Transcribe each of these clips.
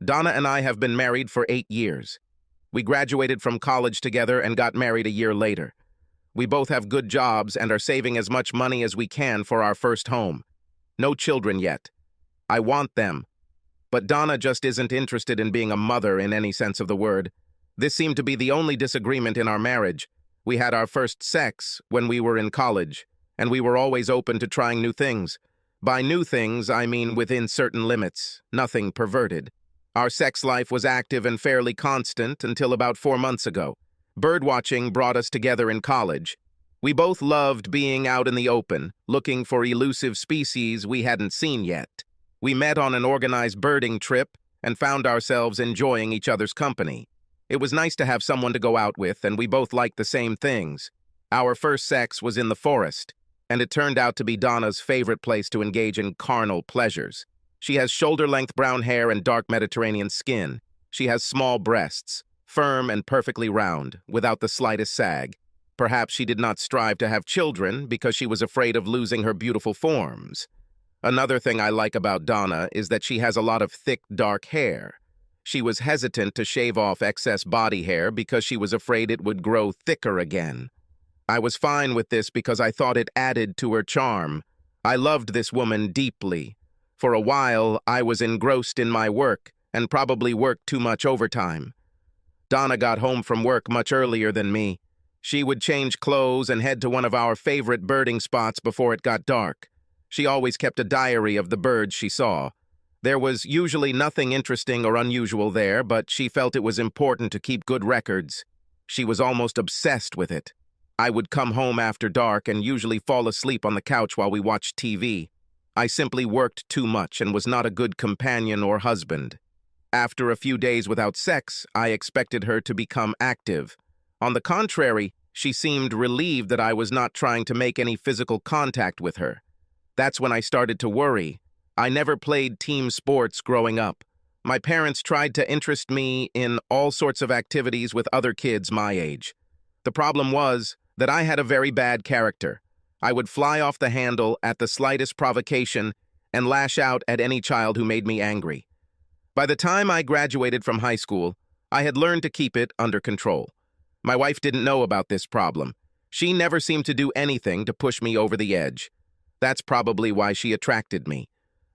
Donna and I have been married for 8 years. We graduated from college together and got married a year later. We both have good jobs and are saving as much money as we can for our first home. No children yet. I want them. But Donna just isn't interested in being a mother in any sense of the word. This seemed to be the only disagreement in our marriage. We had our first sex when we were in college, and we were always open to trying new things. By new things, I mean within certain limits, nothing perverted. Our sex life was active and fairly constant until about 4 months ago. Birdwatching brought us together in college. We both loved being out in the open, looking for elusive species we hadn't seen yet. We met on an organized birding trip and found ourselves enjoying each other's company. It was nice to have someone to go out with, and we both liked the same things. Our first sex was in the forest, and it turned out to be Donna's favorite place to engage in carnal pleasures. She has shoulder-length brown hair and dark Mediterranean skin. She has small breasts, firm and perfectly round, without the slightest sag. Perhaps she did not strive to have children because she was afraid of losing her beautiful forms. Another thing I like about Donna is that she has a lot of thick, dark hair. She was hesitant to shave off excess body hair because she was afraid it would grow thicker again. I was fine with this because I thought it added to her charm. I loved this woman deeply. For a while, I was engrossed in my work and probably worked too much overtime. Donna got home from work much earlier than me. She would change clothes and head to one of our favorite birding spots before it got dark. She always kept a diary of the birds she saw. There was usually nothing interesting or unusual there, but she felt it was important to keep good records. She was almost obsessed with it. I would come home after dark and usually fall asleep on the couch while we watched TV. I simply worked too much and was not a good companion or husband. After a few days without sex, I expected her to become active. On the contrary, she seemed relieved that I was not trying to make any physical contact with her. That's when I started to worry. I never played team sports growing up. My parents tried to interest me in all sorts of activities with other kids my age. The problem was that I had a very bad character. I would fly off the handle at the slightest provocation and lash out at any child who made me angry. By the time I graduated from high school, I had learned to keep it under control. My wife didn't know about this problem. She never seemed to do anything to push me over the edge. That's probably why she attracted me.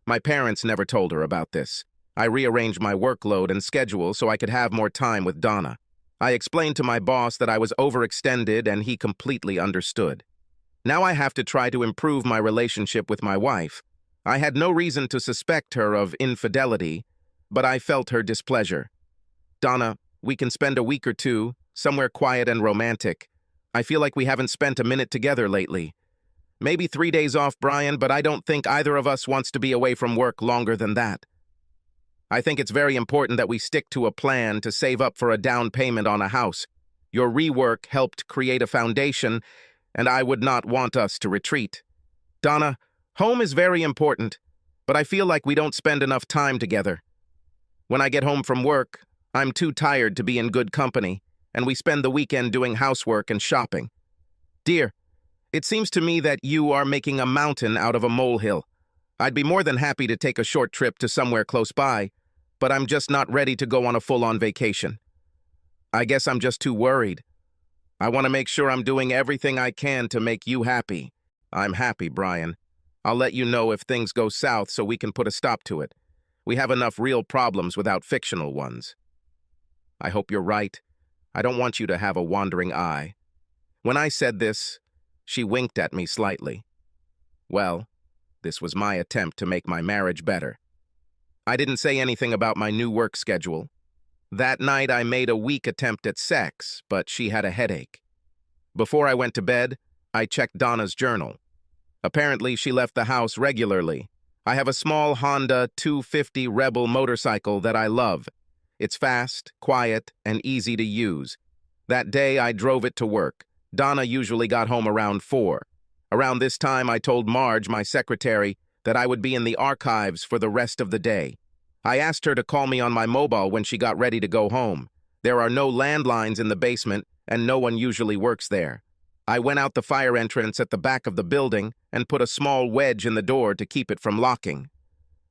My parents never told her about this. I rearranged my workload and schedule so I could have more time with Donna. I explained to my boss that I was overextended and he completely understood. Now I have to try to improve my relationship with my wife. I had no reason to suspect her of infidelity, but I felt her displeasure. Donna, we can spend a week or two, somewhere quiet and romantic. I feel like we haven't spent a minute together lately. Maybe 3 days off, Brian, but I don't think either of us wants to be away from work longer than that. I think it's very important that we stick to a plan to save up for a down payment on a house. Your rework helped create a foundation, and I would not want us to retreat. Donna, home is very important, but I feel like we don't spend enough time together. When I get home from work, I'm too tired to be in good company, and we spend the weekend doing housework and shopping. Dear, it seems to me that you are making a mountain out of a molehill. I'd be more than happy to take a short trip to somewhere close by, but I'm just not ready to go on a full-on vacation. I guess I'm just too worried. I want to make sure I'm doing everything I can to make you happy. I'm happy, Brian. I'll let you know if things go south so we can put a stop to it. We have enough real problems without fictional ones. I hope you're right. I don't want you to have a wandering eye. When I said this, she winked at me slightly. Well, this was my attempt to make my marriage better. I didn't say anything about my new work schedule. That night I made a weak attempt at sex, but she had a headache. Before I went to bed, I checked Donna's journal. Apparently she left the house regularly. I have a small Honda 250 Rebel motorcycle that I love. It's fast, quiet, and easy to use. That day I drove it to work. Donna usually got home around 4. Around this time, I told Marge, my secretary, that I would be in the archives for the rest of the day. I asked her to call me on my mobile when she got ready to go home. There are no landlines in the basement, and no one usually works there. I went out the fire entrance at the back of the building and put a small wedge in the door to keep it from locking.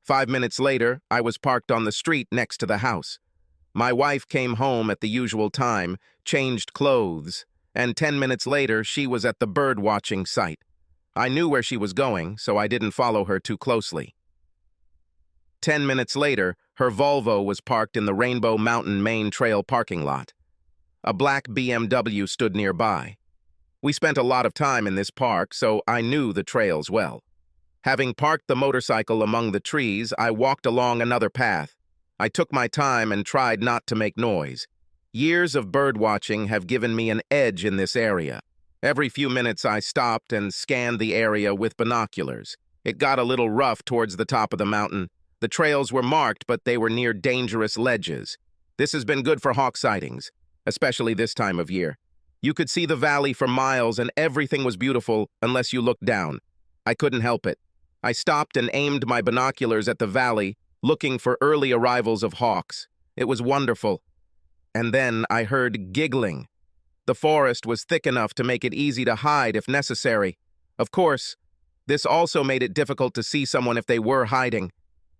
5 minutes later, I was parked on the street next to the house. My wife came home at the usual time, changed clothes, and 10 minutes later, she was at the bird-watching site. I knew where she was going, so I didn't follow her too closely. 10 minutes later, her Volvo was parked in the Rainbow Mountain Main Trail parking lot. A black BMW stood nearby. We spent a lot of time in this park, so I knew the trails well. Having parked the motorcycle among the trees, I walked along another path. I took my time and tried not to make noise. Years of bird-watching have given me an edge in this area. Every few minutes I stopped and scanned the area with binoculars. It got a little rough towards the top of the mountain. The trails were marked, but they were near dangerous ledges. This has been good for hawk sightings, especially this time of year. You could see the valley for miles and everything was beautiful unless you looked down. I couldn't help it. I stopped and aimed my binoculars at the valley, looking for early arrivals of hawks. It was wonderful. And then I heard giggling. The forest was thick enough to make it easy to hide if necessary. Of course, this also made it difficult to see someone if they were hiding.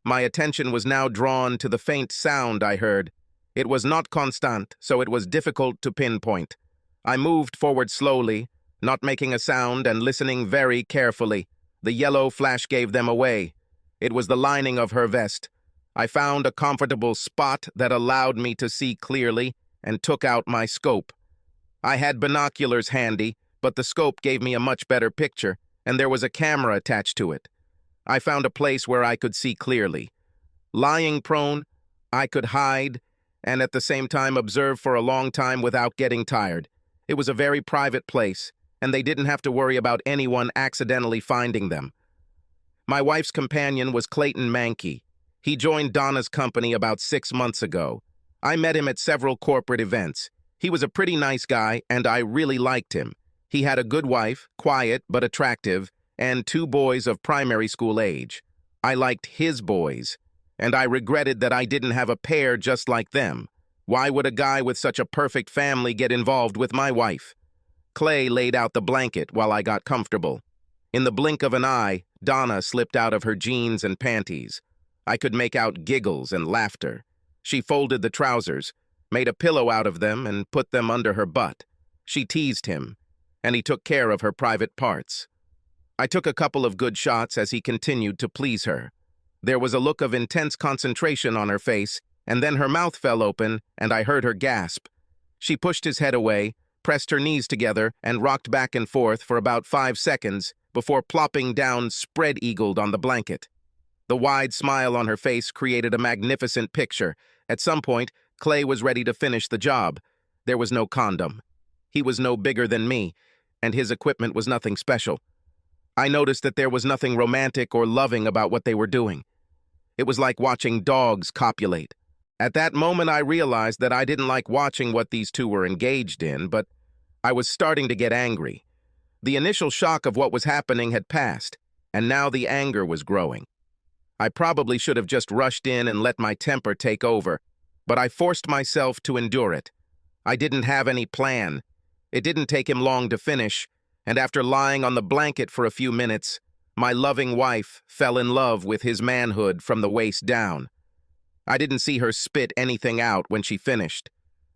My attention was now drawn to the faint sound I heard. It was not constant, so it was difficult to pinpoint. I moved forward slowly, not making a sound and listening very carefully. The yellow flash gave them away. It was the lining of her vest. I found a comfortable spot that allowed me to see clearly and took out my scope. I had binoculars handy, but the scope gave me a much better picture, and there was a camera attached to it. I found a place where I could see clearly. Lying prone, I could hide and at the same time observe for a long time without getting tired. It was a very private place, and they didn't have to worry about anyone accidentally finding them. My wife's companion was Clayton Mankey. He joined Donna's company about 6 months ago. I met him at several corporate events. He was a pretty nice guy, and I really liked him. He had a good wife, quiet but attractive, and 2 boys of primary school age. I liked his boys, and I regretted that I didn't have a pair just like them. Why would a guy with such a perfect family get involved with my wife? Clay laid out the blanket while I got comfortable. In the blink of an eye, Donna slipped out of her jeans and panties. I could make out giggles and laughter. She folded the trousers, made a pillow out of them, and put them under her butt. She teased him, and he took care of her private parts. I took a couple of good shots as he continued to please her. There was a look of intense concentration on her face, and then her mouth fell open, and I heard her gasp. She pushed his head away, pressed her knees together, and rocked back and forth for about 5 seconds before plopping down spread-eagled on the blanket. The wide smile on her face created a magnificent picture. At some point, Clay was ready to finish the job. There was no condom. He was no bigger than me, and his equipment was nothing special. I noticed that there was nothing romantic or loving about what they were doing. It was like watching dogs copulate. At that moment, I realized that I didn't like watching what these two were engaged in, but I was starting to get angry. The initial shock of what was happening had passed, and now the anger was growing. I probably should have just rushed in and let my temper take over, but I forced myself to endure it. I didn't have any plan. It didn't take him long to finish, and after lying on the blanket for a few minutes, my loving wife fell in love with his manhood from the waist down. I didn't see her spit anything out when she finished.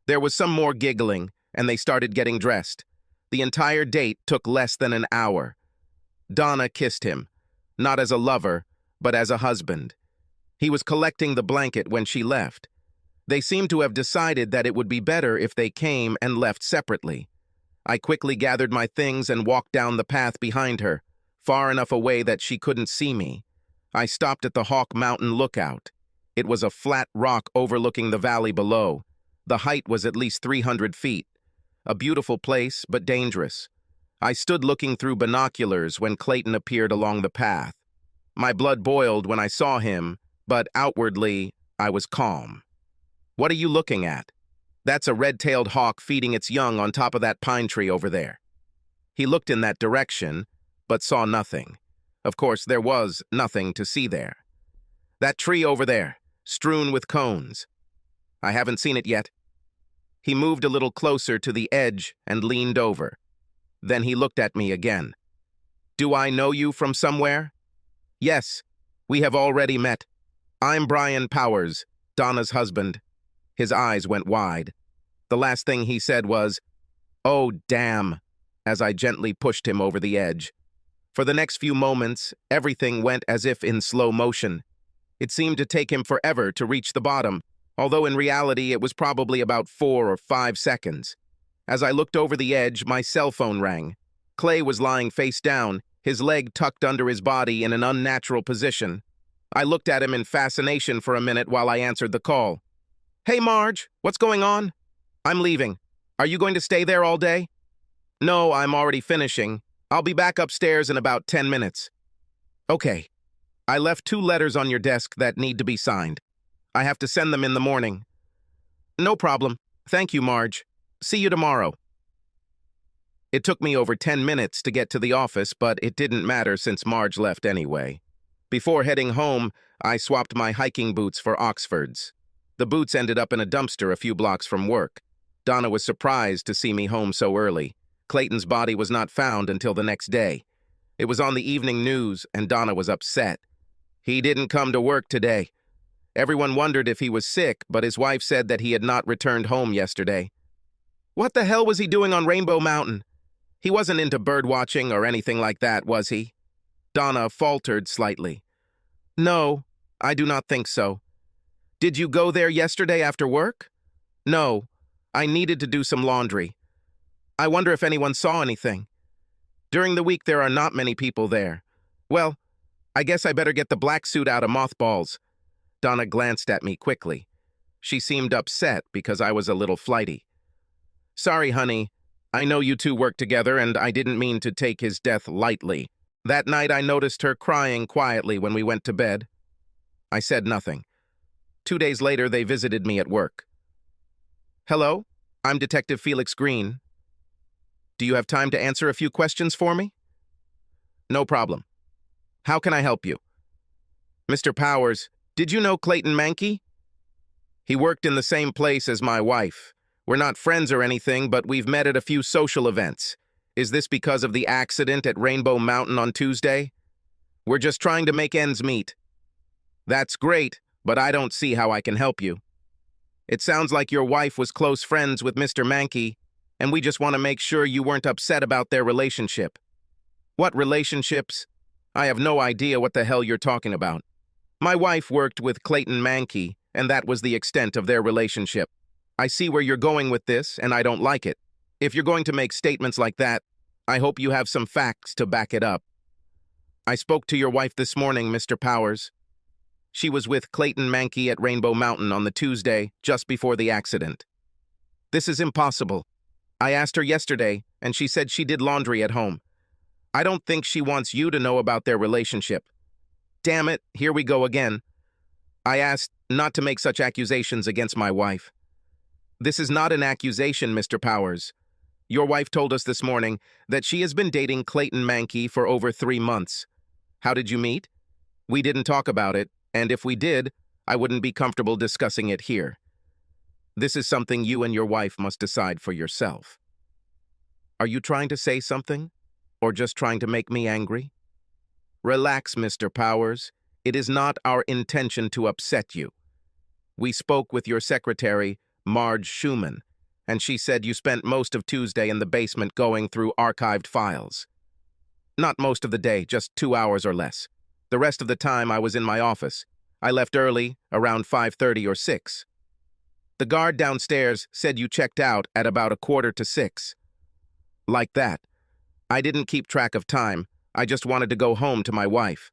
There was some more giggling, and they started getting dressed. The entire date took less than an hour. Donna kissed him, not as a lover, but as a husband. He was collecting the blanket when she left. They seemed to have decided that it would be better if they came and left separately. I quickly gathered my things and walked down the path behind her, far enough away that she couldn't see me. I stopped at the Hawk Mountain Lookout. It was a flat rock overlooking the valley below. The height was at least 300 feet. A beautiful place, but dangerous. I stood looking through binoculars when Clayton appeared along the path. My blood boiled when I saw him, but outwardly, I was calm. "What are you looking at?" "That's a red-tailed hawk feeding its young on top of that pine tree over there." He looked in that direction, but saw nothing. Of course, there was nothing to see there. "That tree over there, strewn with cones." "I haven't seen it yet." He moved a little closer to the edge and leaned over. Then he looked at me again. "Do I know you from somewhere?" "Yes, we have already met." I'm Brian Powers, Donna's husband. His eyes went wide. The last thing he said was, "Oh, damn," as I gently pushed him over the edge. For the next few moments, everything went as if in slow motion. It seemed to take him forever to reach the bottom, although in reality it was probably about 4 or 5 seconds. As I looked over the edge, my cell phone rang. Clay was lying face down, his leg tucked under his body in an unnatural position. I looked at him in fascination for a minute while I answered the call. "Hey, Marge, what's going on?" "I'm leaving. Are you going to stay there all day?" "No, I'm already finishing. I'll be back upstairs in about 10 minutes. "Okay. I left 2 letters on your desk that need to be signed. I have to send them in the morning." "No problem. Thank you, Marge. See you tomorrow." It took me over 10 minutes to get to the office, but it didn't matter since Marge left anyway. Before heading home, I swapped my hiking boots for Oxfords. The boots ended up in a dumpster a few blocks from work. Donna was surprised to see me home so early. Clayton's body was not found until the next day. It was on the evening news, and Donna was upset. He didn't come to work today. Everyone wondered if he was sick, but his wife said that he had not returned home yesterday. What the hell was he doing on Rainbow Mountain? He wasn't into bird watching or anything like that, was he? Donna faltered slightly. No, I do not think so. Did you go there yesterday after work? No, I needed to do some laundry. I wonder if anyone saw anything. During the week, there are not many people there. Well, I guess I better get the black suit out of mothballs. Donna glanced at me quickly. She seemed upset because I was a little flighty. Sorry, honey. I know you two work together, and I didn't mean to take his death lightly. That night, I noticed her crying quietly when we went to bed. I said nothing. 2 days later, they visited me at work. Hello, I'm Detective Felix Green. Do you have time to answer a few questions for me? No problem. How can I help you? Mr. Powers, did you know Clayton Mankey? He worked in the same place as my wife. We're not friends or anything, but we've met at a few social events. Is this because of the accident at Rainbow Mountain on Tuesday? We're just trying to make ends meet. That's great, but I don't see how I can help you. It sounds like your wife was close friends with Mr. Mankey, and we just want to make sure you weren't upset about their relationship. What relationships? I have no idea what the hell you're talking about. My wife worked with Clayton Mankey, and that was the extent of their relationship. I see where you're going with this, and I don't like it. If you're going to make statements like that, I hope you have some facts to back it up. I spoke to your wife this morning, Mr. Powers. She was with Clayton Mankey at Rainbow Mountain on the Tuesday, just before the accident. This is impossible. I asked her yesterday, and she said she did laundry at home. I don't think she wants you to know about their relationship. Damn it, here we go again. I asked not to make such accusations against my wife. This is not an accusation, Mr. Powers. Your wife told us this morning that she has been dating Clayton Mankey for over 3 months. How did you meet? We didn't talk about it, and if we did, I wouldn't be comfortable discussing it here. This is something you and your wife must decide for yourself. Are you trying to say something, or just trying to make me angry? Relax, Mr. Powers. It is not our intention to upset you. We spoke with your secretary, Marge Schumann, and she said you spent most of Tuesday in the basement going through archived files. Not most of the day, just 2 hours or less. The rest of the time I was in my office. I left early, around 5:30 or 6. The guard downstairs said you checked out at about 5:45. Like that. I didn't keep track of time. I just wanted to go home to my wife.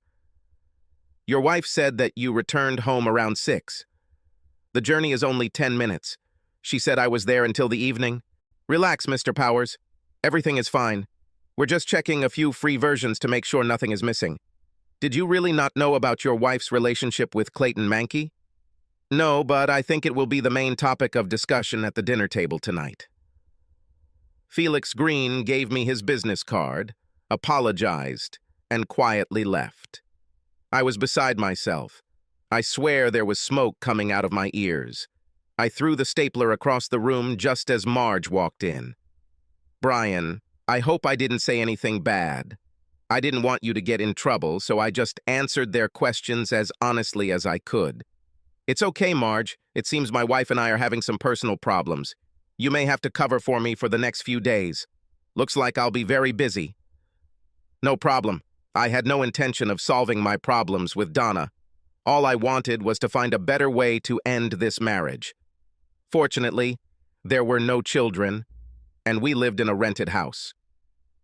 Your wife said that you returned home around 6. The journey is only 10 minutes. She said I was there until the evening. Relax, Mr. Powers. Everything is fine. We're just checking a few free versions to make sure nothing is missing. Did you really not know about your wife's relationship with Clayton Mankey? No, but I think it will be the main topic of discussion at the dinner table tonight. Felix Green gave me his business card, apologized, and quietly left. I was beside myself. I swear there was smoke coming out of my ears. I threw the stapler across the room just as Marge walked in. Brian, I hope I didn't say anything bad. I didn't want you to get in trouble, so I just answered their questions as honestly as I could. It's okay, Marge. It seems my wife and I are having some personal problems. You may have to cover for me for the next few days. Looks like I'll be very busy. No problem. I had no intention of solving my problems with Donna. All I wanted was to find a better way to end this marriage. Fortunately, there were no children, and we lived in a rented house.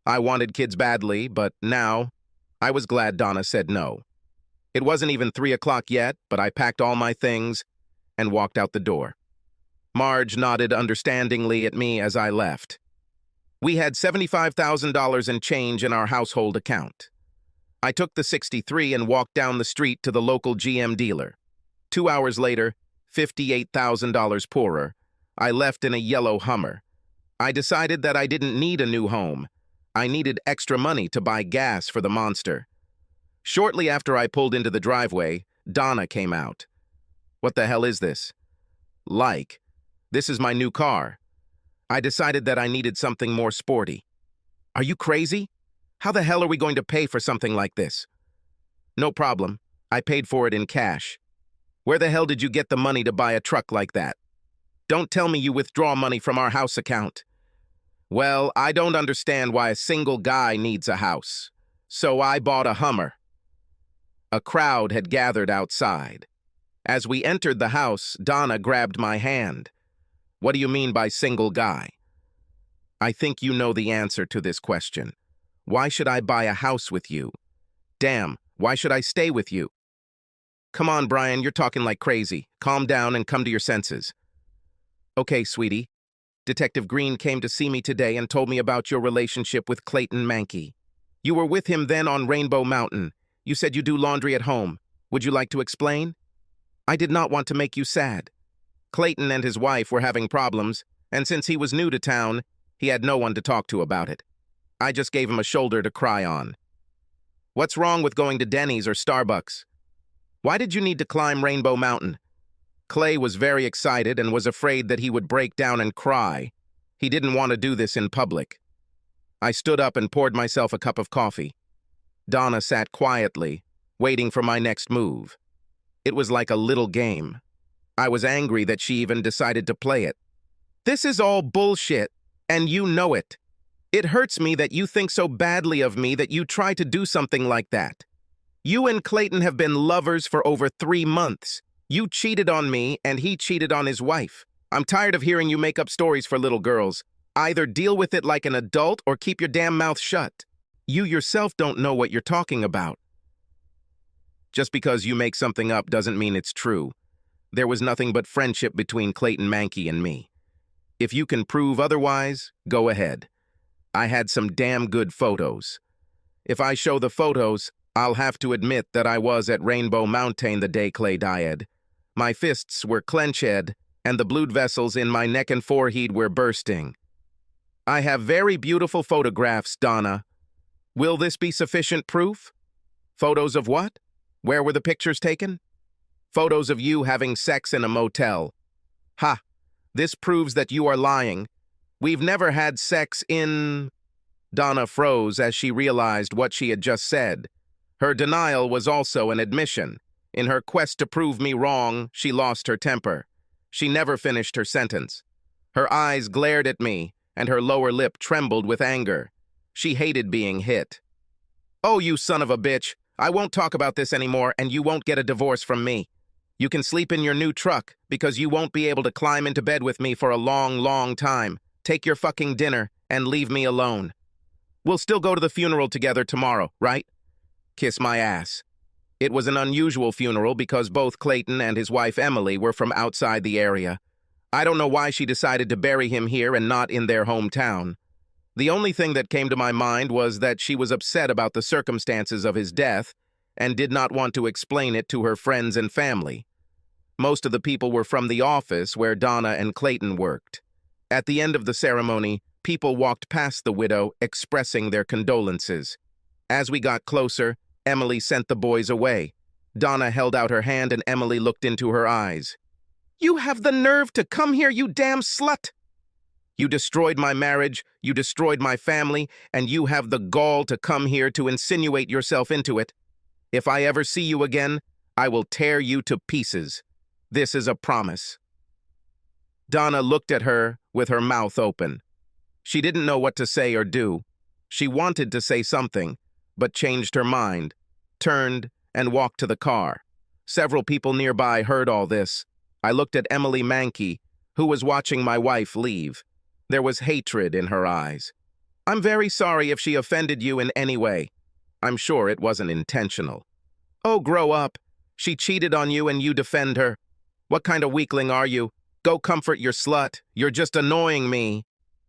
I wanted kids badly, but now, I was glad Donna said no. It wasn't even 3 o'clock yet, but I packed all my things and walked out the door. Marge nodded understandingly at me as I left. We had $75,000 in change in our household account. I took the 63 and walked down the street to the local GM dealer. 2 hours later, $58,000 poorer, I left in a yellow Hummer. I decided that I didn't need a new home. I needed extra money to buy gas for the monster. Shortly after I pulled into the driveway, Donna came out. What the hell is this? This is my new car. I decided that I needed something more sporty. Are you crazy? How the hell are we going to pay for something like this? No problem. I paid for it in cash. Where the hell did you get the money to buy a truck like that? Don't tell me you withdraw money from our house account. Well, I don't understand why a single guy needs a house. So I bought a Hummer. A crowd had gathered outside. As we entered the house, Donna grabbed my hand. What do you mean by single guy? I think you know the answer to this question. Why should I buy a house with you? Damn, why should I stay with you? Come on, Brian, you're talking like crazy. Calm down and come to your senses. Okay, sweetie. Detective Green came to see me today and told me about your relationship with Clayton Mankey. You were with him then on Rainbow Mountain. You said you do laundry at home. Would you like to explain? I did not want to make you sad. Clayton and his wife were having problems, and since he was new to town, he had no one to talk to about it. I just gave him a shoulder to cry on. What's wrong with going to Denny's or Starbucks? Why did you need to climb Rainbow Mountain? Clay was very excited and was afraid that he would break down and cry. He didn't want to do this in public. I stood up and poured myself a cup of coffee. Donna sat quietly, waiting for my next move. It was like a little game. I was angry that she even decided to play it. This is all bullshit, and you know it. It hurts me that you think so badly of me that you try to do something like that. You and Clayton have been lovers for over 3 months. You cheated on me, and he cheated on his wife. I'm tired of hearing you make up stories for little girls. Either deal with it like an adult or keep your damn mouth shut. You yourself don't know what you're talking about. Just because you make something up doesn't mean it's true. There was nothing but friendship between Clayton Mankey and me. If you can prove otherwise, go ahead. I had some damn good photos. If I show the photos, I'll have to admit that I was at Rainbow Mountain the day Clay died. My fists were clenched, and the blood vessels in my neck and forehead were bursting. I have very beautiful photographs, Donna. Will this be sufficient proof? Photos of what? Where were the pictures taken? Photos of you having sex in a motel. Ha! This proves that you are lying. We've never had sex in... Donna froze as she realized what she had just said. Her denial was also an admission. In her quest to prove me wrong, she lost her temper. She never finished her sentence. Her eyes glared at me, and her lower lip trembled with anger. She hated being hit. Oh, you son of a bitch! I won't talk about this anymore, and you won't get a divorce from me. You can sleep in your new truck, because you won't be able to climb into bed with me for a long, long time. Take your fucking dinner, and leave me alone. We'll still go to the funeral together tomorrow, right? Kiss my ass. It was an unusual funeral because both Clayton and his wife Emily were from outside the area. I don't know why she decided to bury him here and not in their hometown. The only thing that came to my mind was that she was upset about the circumstances of his death and did not want to explain it to her friends and family. Most of the people were from the office where Donna and Clayton worked. At the end of the ceremony, people walked past the widow, expressing their condolences. As we got closer, Emily sent the boys away. Donna held out her hand and Emily looked into her eyes. You have the nerve to come here, you damn slut! You destroyed my marriage, you destroyed my family, and you have the gall to come here to insinuate yourself into it. If I ever see you again, I will tear you to pieces. This is a promise." Donna looked at her with her mouth open. She didn't know what to say or do. She wanted to say something, but changed her mind, turned, and walked to the car. Several people nearby heard all this. I looked at Emily Mankey, who was watching my wife leave. There was hatred in her eyes. "I'm very sorry if she offended you in any way. I'm sure it wasn't intentional." "Oh, grow up. She cheated on you and you defend her. What kind of weakling are you? Go comfort your slut. You're just annoying me.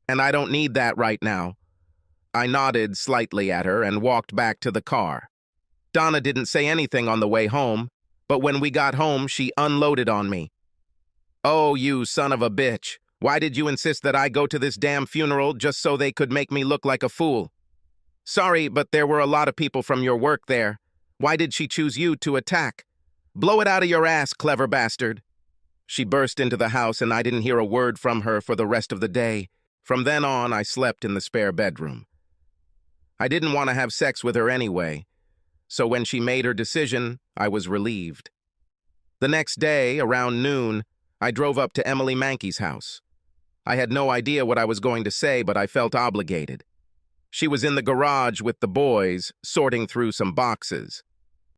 And I don't need that right now." I nodded slightly at her and walked back to the car. Donna didn't say anything on the way home, but when we got home, she unloaded on me. "Oh, you son of a bitch. Why did you insist that I go to this damn funeral just so they could make me look like a fool? Sorry, but there were a lot of people from your work there. Why did she choose you to attack? Blow it out of your ass, clever bastard." She burst into the house and I didn't hear a word from her for the rest of the day. From then on, I slept in the spare bedroom. I didn't want to have sex with her anyway, so when she made her decision, I was relieved. The next day, around noon, I drove up to Emily Mankey's house. I had no idea what I was going to say, but I felt obligated. She was in the garage with the boys, sorting through some boxes.